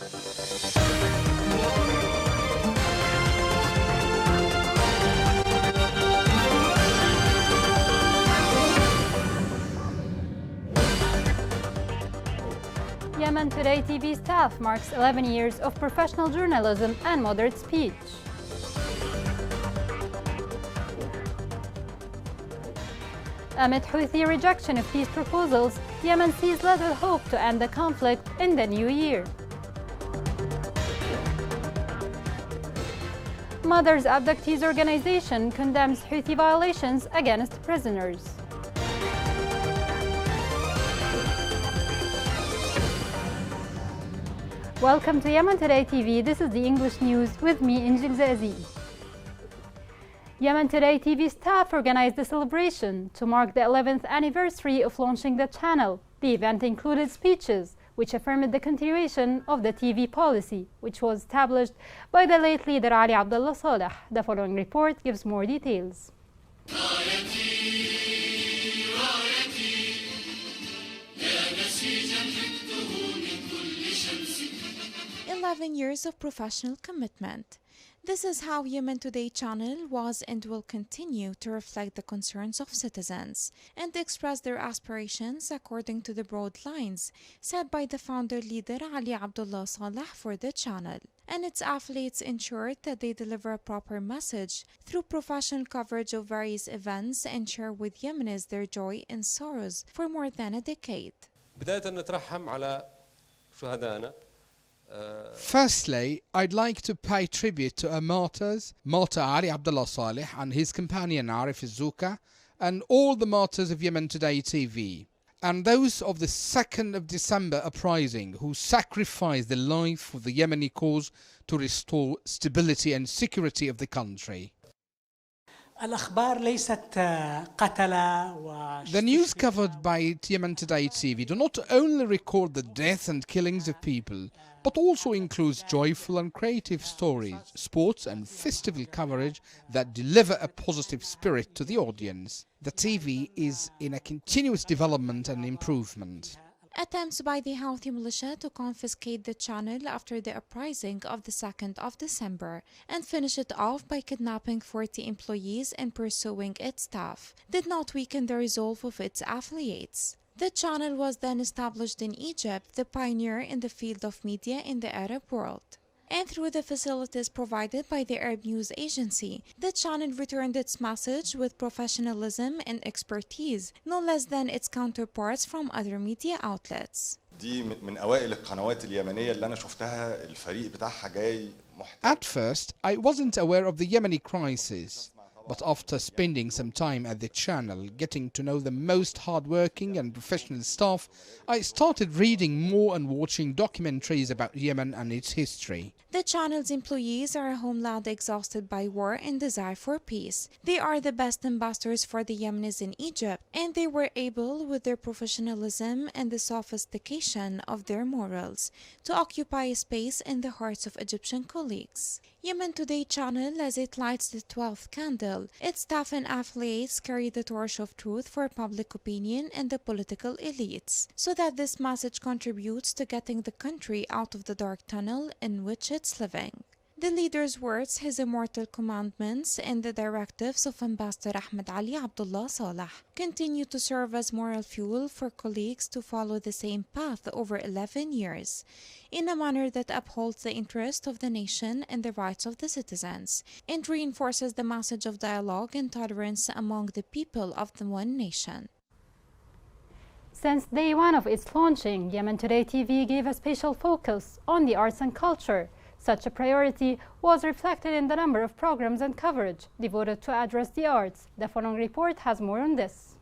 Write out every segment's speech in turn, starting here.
Yemen Today TV staff marks 11 years of professional journalism and moderate speech. Amid Houthi rejection of peace proposals, Yemen sees little hope to end the conflict in the new year. Mothers Abductees Organization condemns Houthi violations against prisoners. Welcome to Yemen Today TV. This is the English news with me, Injil Zazi. Yemen Today TV staff organized a celebration to mark the 11th anniversary of launching the channel. The event included speeches which affirmed the continuation of the TV policy, which was established by the late leader Ali Abdullah Saleh. The following report gives more details. 11 years of professional commitment. This is how Yemen Today channel was and will continue to reflect the concerns of citizens and express their aspirations according to the broad lines set by the founder leader Ali Abdullah Saleh for the channel. And its affiliates ensured that they deliver a proper message through professional coverage of various events and share with Yemenis their joy and sorrows for more than a decade. Firstly, I'd like to pay tribute to our martyrs, Martyr Ali Abdullah Saleh and his companion Arif Zouka, and all the martyrs of Yemen Today TV, and those of the 2nd of December uprising who sacrificed their life for the Yemeni cause to restore stability and security of the country. The news covered by Yemen Today TV do not only record the death and killings of people, but also includes joyful and creative stories, sports and festival coverage that deliver a positive spirit to the audience. The TV is in a continuous development and improvement. Attempts by the Houthi militia to confiscate the channel after the uprising of the 2nd of December and finish it off by kidnapping 40 employees and pursuing its staff did not weaken the resolve of its affiliates. The channel was then established in Egypt, the pioneer in the field of media in the Arab world. And through the facilities provided by the Arab News Agency, the channel returned its message with professionalism and expertise, no less than its counterparts from other media outlets. At first, I wasn't aware of the Yemeni crisis, but after spending some time at the channel, getting to know the most hardworking and professional staff, I started reading more and watching documentaries about Yemen and its history. The channel's employees are a homeland exhausted by war and desire for peace. They are the best ambassadors for the Yemenis in Egypt, and they were able, with their professionalism and the sophistication of their morals, to occupy a space in the hearts of Egyptian colleagues. Yemen Today channel, as it lights the 12th candle, its staff and affiliates carry the torch of truth for public opinion and the political elites, so that this message contributes to getting the country out of the dark tunnel in which it's living. The leader's words, his immortal commandments, and the directives of Ambassador Ahmed Ali Abdullah Saleh continue to serve as moral fuel for colleagues to follow the same path over 11 years, in a manner that upholds the interest of the nation and the rights of the citizens, and reinforces the message of dialogue and tolerance among the people of the one nation. Since day one of its launching, Yemen Today TV gave a special focus on the arts and culture. Such a priority was reflected in the number of programs and coverage devoted to address the arts. The following report has more on this.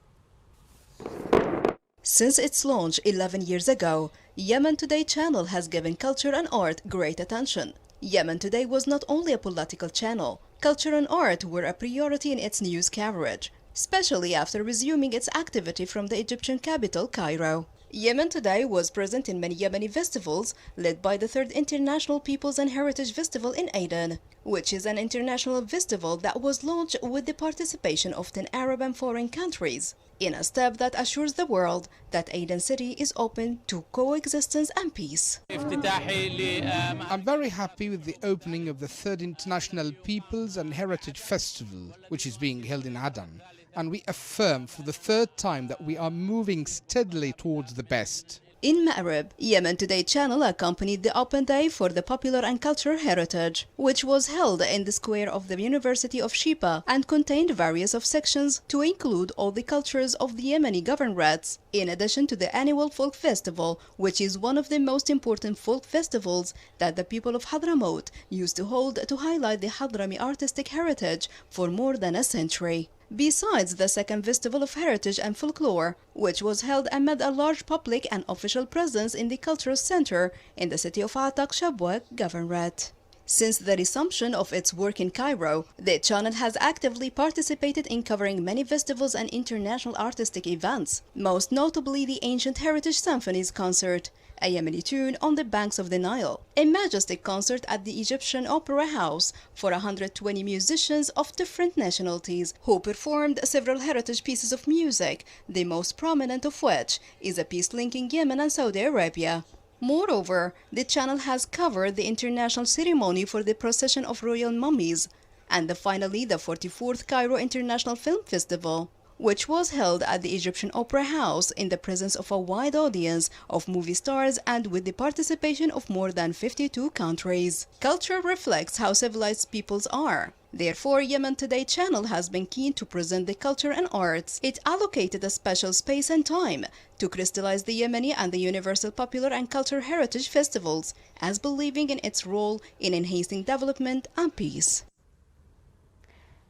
Since its launch 11 years ago, Yemen Today channel has given culture and art great attention. Yemen Today was not only a political channel. Culture and art were a priority in its news coverage, especially after resuming its activity from the Egyptian capital, Cairo. Yemen Today was present in many Yemeni festivals, led by the third International Peoples and Heritage Festival in Aden, which is an international festival that was launched with the participation of 10 Arab and foreign countries, in a step that assures the world that Aden City is open to coexistence and peace. I'm very happy with the opening of the third International Peoples and Heritage Festival, which is being held in Aden, and we affirm for the third time that we are moving steadily towards the best. In Ma'rib, Yemen Today channel accompanied the Open Day for the Popular and Cultural Heritage, which was held in the square of the University of Shipa and contained various of sections to include all the cultures of the Yemeni governorates, in addition to the annual folk festival, which is one of the most important folk festivals that the people of Hadramaut used to hold to highlight the Hadrami artistic heritage for more than a century. Besides the second Festival of Heritage and Folklore, which was held amid a large public and official presence in the Cultural Center in the city of Atak Shabwak Governorate. Since the resumption of its work in Cairo, the channel has actively participated in covering many festivals and international artistic events, most notably the Ancient Heritage Symphonies concert, a Yemeni tune on the banks of the Nile, a majestic concert at the Egyptian Opera House for 120 musicians of different nationalities who performed several heritage pieces of music, the most prominent of which is a piece linking Yemen and Saudi Arabia. Moreover, the channel has covered the international ceremony for the procession of royal mummies and finally the 44th Cairo International Film Festival, which was held at the Egyptian Opera House in the presence of a wide audience of movie stars and with the participation of more than 52 countries. Culture reflects how civilized peoples are. Therefore, Yemen Today channel has been keen to present the culture and arts. It allocated a special space and time to crystallize the Yemeni and the Universal Popular and Cultural Heritage Festivals, as believing in its role in enhancing development and peace.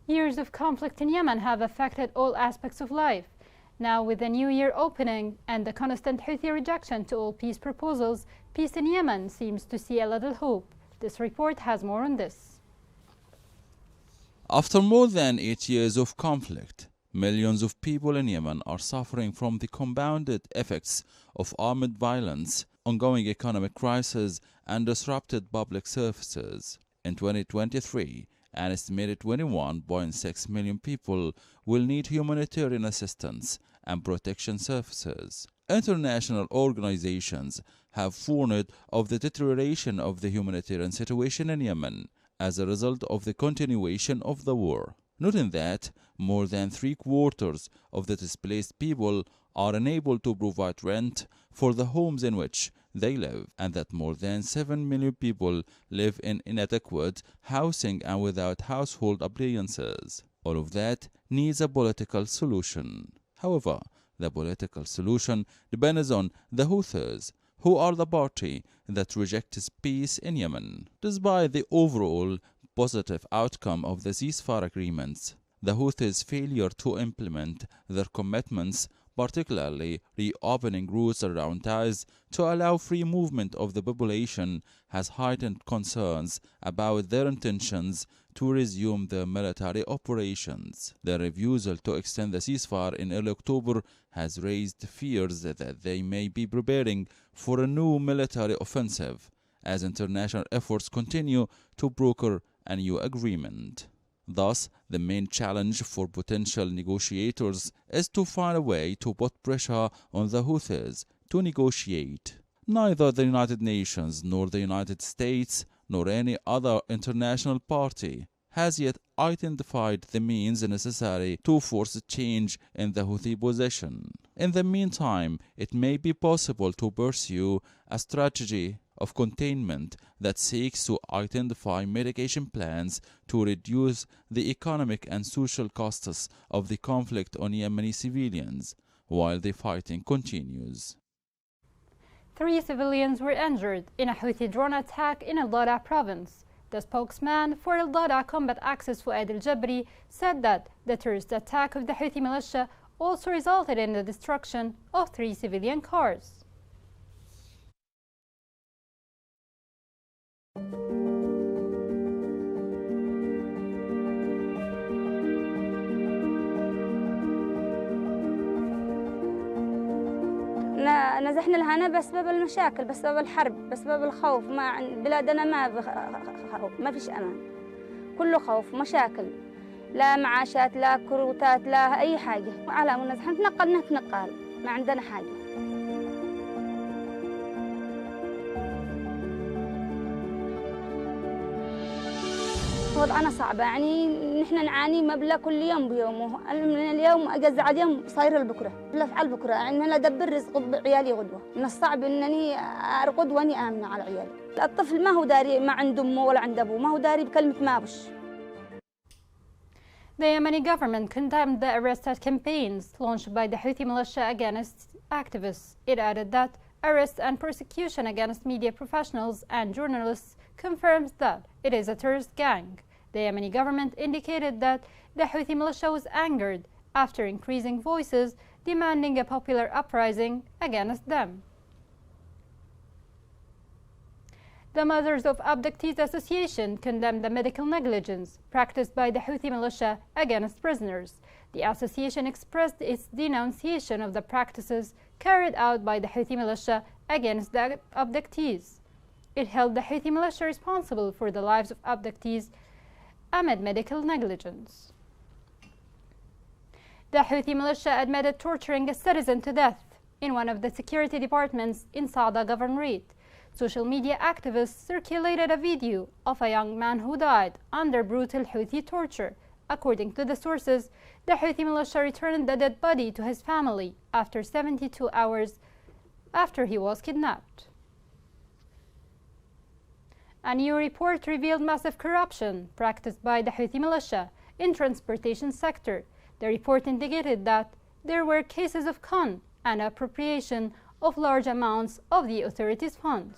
Years of conflict in Yemen have affected all aspects of life. Now, with the new year opening and the constant Houthi rejection to all peace proposals, peace in Yemen seems to see a little hope. This report has more on this. After more than 8 years of conflict, millions of people in Yemen are suffering from the compounded effects of armed violence, ongoing economic crisis, and disrupted public services. In 2023, an estimated 21.6 million people will need humanitarian assistance and protection services. International organizations have warned of the deterioration of the humanitarian situation in Yemen as a result of the continuation of the war, noting that more than 3/4 of the displaced people are unable to provide rent for the homes in which they live, and that more than 7 million people live in inadequate housing and without household appliances. All of that needs a political solution. However, the political solution depends on the Houthis, who are the party that rejects peace in Yemen. Despite the overall positive outcome of the ceasefire agreements, the Houthis' failure to implement their commitments, particularly reopening routes around Taiz to allow free movement of the population, has heightened concerns about their intentions to resume their military operations. Their refusal to extend the ceasefire in early October has raised fears that they may be preparing for a new military offensive as international efforts continue to broker a new agreement. Thus, the main challenge for potential negotiators is to find a way to put pressure on the Houthis to negotiate. Neither the United Nations nor the United States nor any other international party has yet identified the means necessary to force a change in the Houthi position. In the meantime, it may be possible to pursue a strategy of containment that seeks to identify mitigation plans to reduce the economic and social costs of the conflict on Yemeni civilians while the fighting continues. 3 civilians were injured in a Houthi drone attack in Al Dara province. The spokesman for Al Dara Combat Axis Fuad Al Jabri said that the terrorist attack of the Houthi militia also resulted in the destruction of 3 civilian cars. نزحنا الهنا بسبب المشاكل، بسبب الحرب، بسبب الخوف. بلادنا ما فيش أمان، كله خوف مشاكل، لا معاشات لا كروتات لا أي حاجة. على ما نزحنا نتنقل ما عندنا حاجة. وضعنا صعب، يعني نحن نعاني مبلغ كل يوم بيومه. من اليوم أجزع اليوم صاير لبكرة، لا أفعل بكرة، يعني أنا أدبر رزق عيالي غدوة. من الصعب إنني أرقد وأني آمنة على عيالي. الطفل ما هو داري ما عنده أمه ولا عنده أبوه، ما هو داري بكلمة مابش. The Yemeni government condemned the arrested campaigns launched by the Houthi militia against activists. It added that arrest and persecution against media professionals and journalists confirms that it is a terrorist gang. The Yemeni government indicated that the Houthi militia was angered after increasing voices demanding a popular uprising against them. The Mothers of Abductees Association condemned the medical negligence practiced by the Houthi militia against prisoners. The association expressed its denunciation of the practices carried out by the Houthi militia against the abductees. It held the Houthi militia responsible for the lives of abductees amid medical negligence. The Houthi militia admitted torturing a citizen to death in one of the security departments in Saada Governorate. Social media activists circulated a video of a young man who died under brutal Houthi torture. According to the sources, the Houthi militia returned the dead body to his family after 72 hours after he was kidnapped. A new report revealed massive corruption practiced by the Houthi militia in transportation sector. The report indicated that there were cases of con and appropriation of large amounts of the authorities' funds.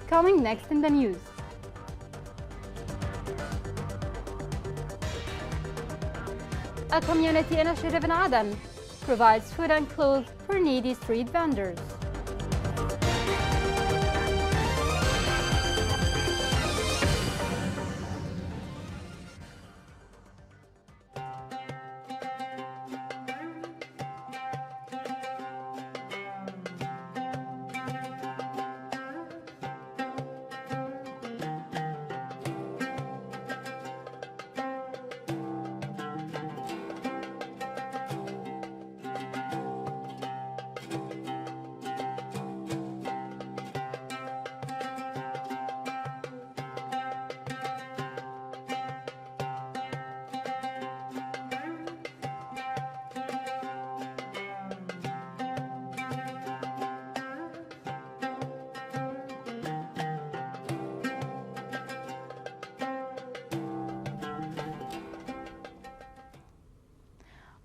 Coming next in the news. A community initiative in Aden provides food and clothes for needy street vendors.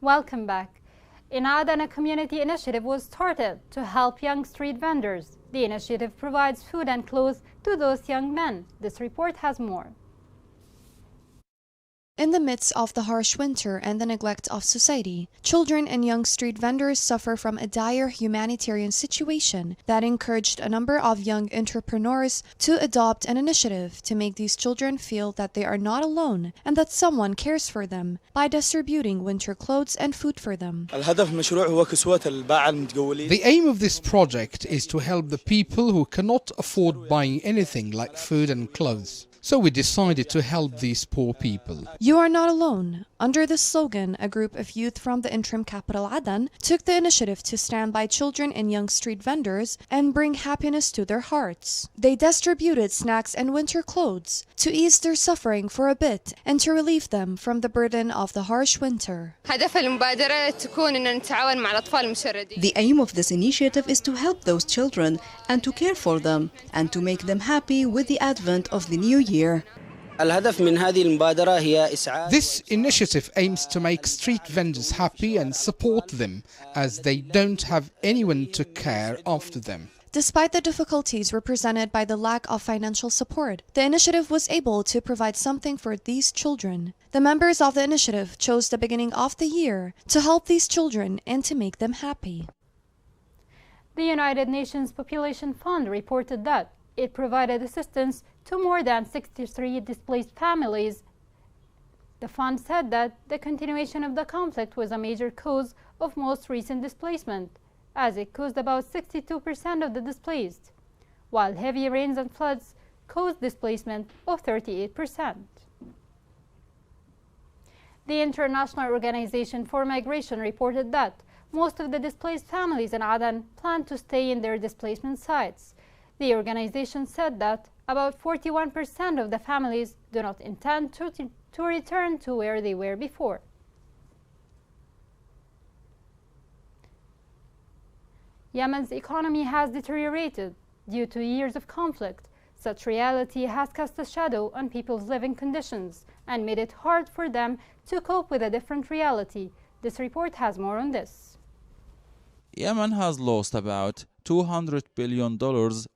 Welcome back. In Aden, a community initiative was started to help young street vendors. The initiative provides food and clothes to those young men. This report has more. In the midst of the harsh winter and the neglect of society, children and young street vendors suffer from a dire humanitarian situation that encouraged a number of young entrepreneurs to adopt an initiative to make these children feel that they are not alone and that someone cares for them by distributing winter clothes and food for them. The aim of this project is to help the people who cannot afford buying anything like food and clothes. So we decided to help these poor people. You are not alone. Under this slogan, a group of youth from the interim capital Aden took the initiative to stand by children and young street vendors and bring happiness to their hearts. They distributed snacks and winter clothes to ease their suffering for a bit and to relieve them from the burden of the harsh winter. The aim of this initiative is to help those children and to care for them and to make them happy with the advent of the new year. This initiative aims to make street vendors happy and support them as they don't have anyone to care after them. Despite the difficulties represented by the lack of financial support, the initiative was able to provide something for these children. The members of the initiative chose the beginning of the year to help these children and to make them happy. The United Nations Population Fund reported that it provided assistance to more than 63 displaced families The fund said that the continuation of the conflict was a major cause of most recent displacement, as it caused about 62% of the displaced, while heavy rains and floods caused displacement of 38%. The International Organization for Migration reported that most of the displaced families in Aden plan to stay in their displacement sites. The organization said that about 41% of the families do not intend to return to where they were before. Yemen's economy has deteriorated due to years of conflict. Such reality has cast a shadow on people's living conditions and made it hard for them to cope with a different reality. This report has more on this. Yemen has lost about $200 billion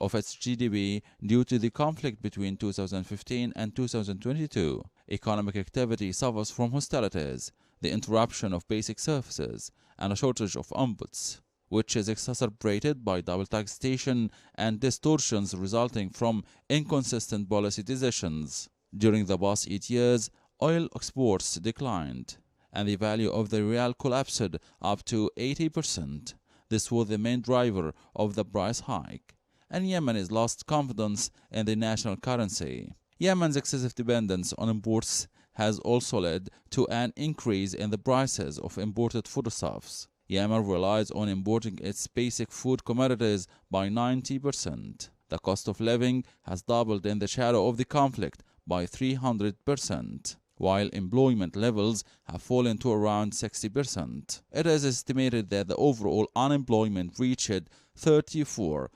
of its GDP due to the conflict between 2015 and 2022. Economic activity suffers from hostilities, the interruption of basic services, and a shortage of inputs, which is exacerbated by double taxation and distortions resulting from inconsistent policy decisions. During the past 8 years, oil exports declined, and the value of the rial collapsed up to 80%. This was the main driver of the price hike, and Yemen has lost confidence in the national currency. Yemen's excessive dependence on imports has also led to an increase in the prices of imported foodstuffs. Yemen relies on importing its basic food commodities by 90%. The cost of living has doubled in the shadow of the conflict by 300%. While employment levels have fallen to around 60%. It is estimated that the overall unemployment reached 34%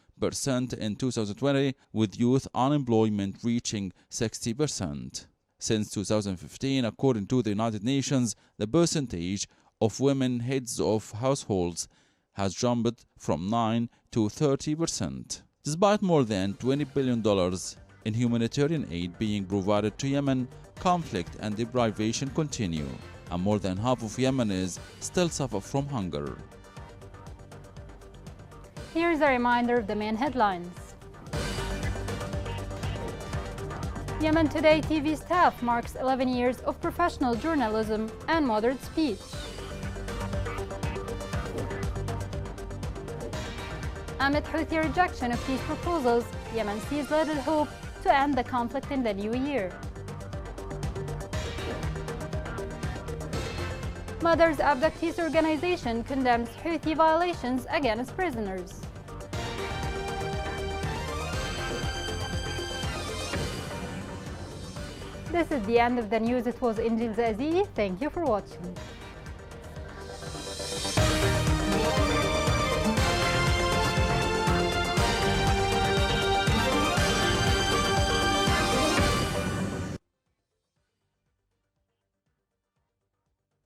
in 2020, with youth unemployment reaching 60%. Since 2015, according to the United Nations, the percentage of women heads of households has jumped from 9 to 30%. Despite more than $20 billion in humanitarian aid being provided to Yemen, conflict and deprivation continue, and more than half of Yemenis still suffer from hunger. Here's a reminder of the main headlines. Yemen Today TV staff marks 11 years of professional journalism and moderate speech. Amid Houthi rejection of peace proposals, Yemen sees little hope to end the conflict in the new year. Mothers Abductees Organization condemns Houthi violations against prisoners. This is the end of the news. It was Injil Zazi. Thank you for watching.